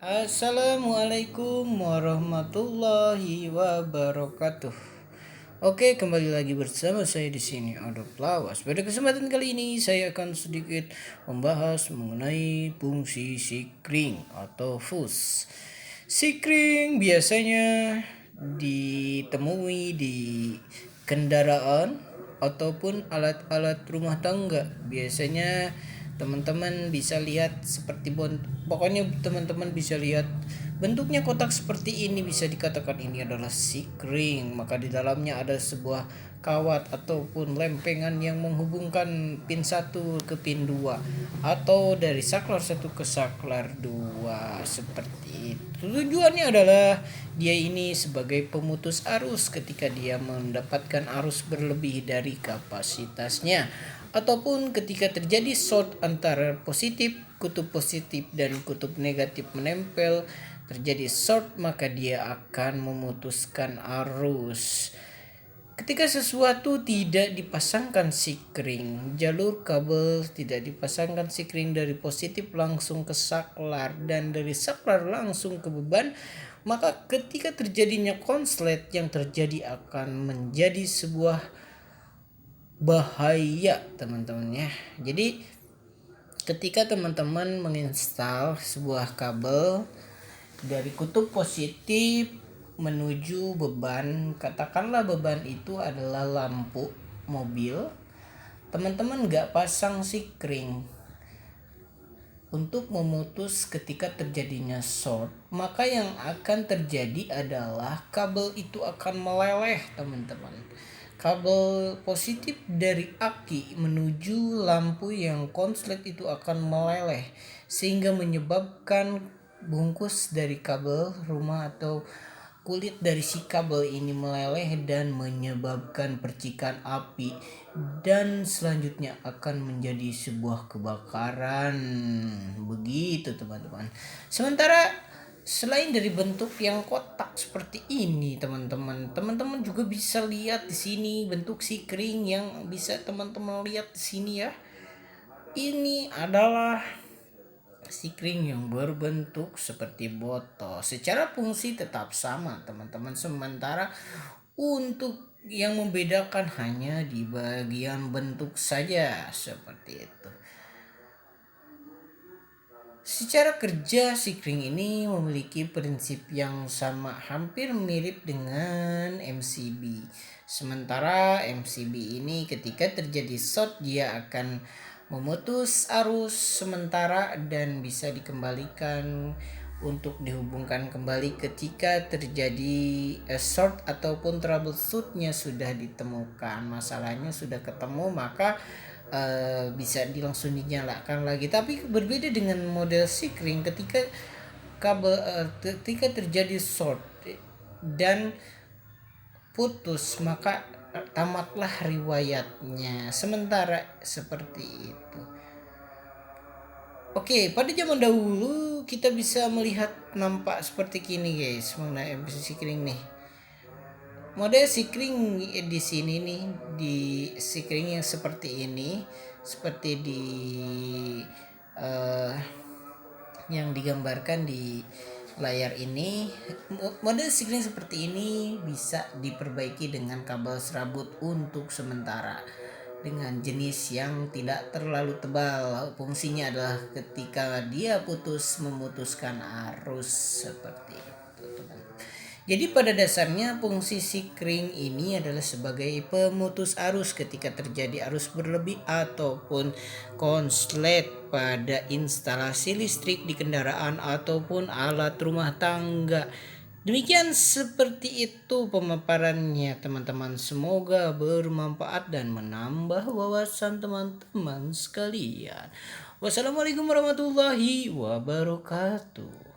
Assalamualaikum warahmatullahi wabarakatuh. Oke, kembali lagi bersama saya di sini Adop Lawas. Pada kesempatan kali ini saya akan sedikit membahas mengenai fungsi sikring atau fus. Sikring biasanya ditemui di kendaraan ataupun alat-alat rumah tangga. Biasanya teman-teman bisa lihat pokoknya teman-teman bisa lihat bentuknya kotak seperti ini, bisa dikatakan ini adalah sikring. Maka di dalamnya ada sebuah kawat ataupun lempengan yang menghubungkan pin 1 ke pin 2 atau dari saklar 1 ke saklar 2 seperti itu. Tujuannya adalah dia ini sebagai pemutus arus ketika dia mendapatkan arus berlebih dari kapasitasnya, ataupun ketika terjadi short antara kutub positif dan kutub negatif menempel, terjadi short maka dia akan memutuskan arus. Ketika sesuatu tidak dipasangkan sikring, jalur kabel tidak dipasangkan sikring dari positif langsung ke saklar dan dari saklar langsung ke beban, maka ketika terjadinya konslet yang terjadi akan menjadi sebuah bahaya teman-teman ya. Jadi ketika teman-teman menginstal sebuah kabel dari kutub positif menuju beban, katakanlah beban itu adalah lampu mobil, teman-teman gak pasang sikring untuk memutus ketika terjadinya short, maka yang akan terjadi adalah kabel itu akan meleleh teman-teman. Kabel positif dari aki menuju lampu yang konslet itu akan meleleh sehingga menyebabkan bungkus dari kabel rumah atau kulit dari si kabel ini meleleh dan menyebabkan percikan api, dan selanjutnya akan menjadi sebuah kebakaran. Begitu teman-teman. Sementara selain dari bentuk yang kotak seperti ini teman-teman juga bisa lihat di sini bentuk sikring yang bisa teman-teman lihat di sini ya. Ini adalah sikring yang berbentuk seperti botol. Secara fungsi tetap sama teman-teman, sementara untuk yang membedakan hanya di bagian bentuk saja seperti itu. Secara kerja sikring ini memiliki prinsip yang sama, hampir mirip dengan MCB. Sementara MCB ini ketika terjadi short dia akan memutus arus sementara dan bisa dikembalikan untuk dihubungkan kembali ketika terjadi short ataupun troubleshootnya sudah ditemukan, masalahnya sudah ketemu, maka bisa langsung dinyalakan lagi. Tapi berbeda dengan model sikring, ketika ketika terjadi short dan putus maka tamatlah riwayatnya, sementara seperti itu. Oke, pada zaman dahulu kita bisa melihat nampak seperti ini guys, mengenai sikring nih. Model sikring di sini nih, di sikring yang seperti ini, seperti di yang digambarkan di layar ini. Model sikring seperti ini bisa diperbaiki dengan kabel serabut untuk sementara dengan jenis yang tidak terlalu tebal. Fungsinya adalah ketika dia putus memutuskan arus seperti itu teman. Jadi pada dasarnya fungsi sikring ini adalah sebagai pemutus arus ketika terjadi arus berlebih ataupun konslet pada instalasi listrik di kendaraan ataupun alat rumah tangga. Demikian seperti itu pemaparannya teman-teman. Semoga bermanfaat dan menambah wawasan teman-teman sekalian. Wassalamualaikum warahmatullahi wabarakatuh.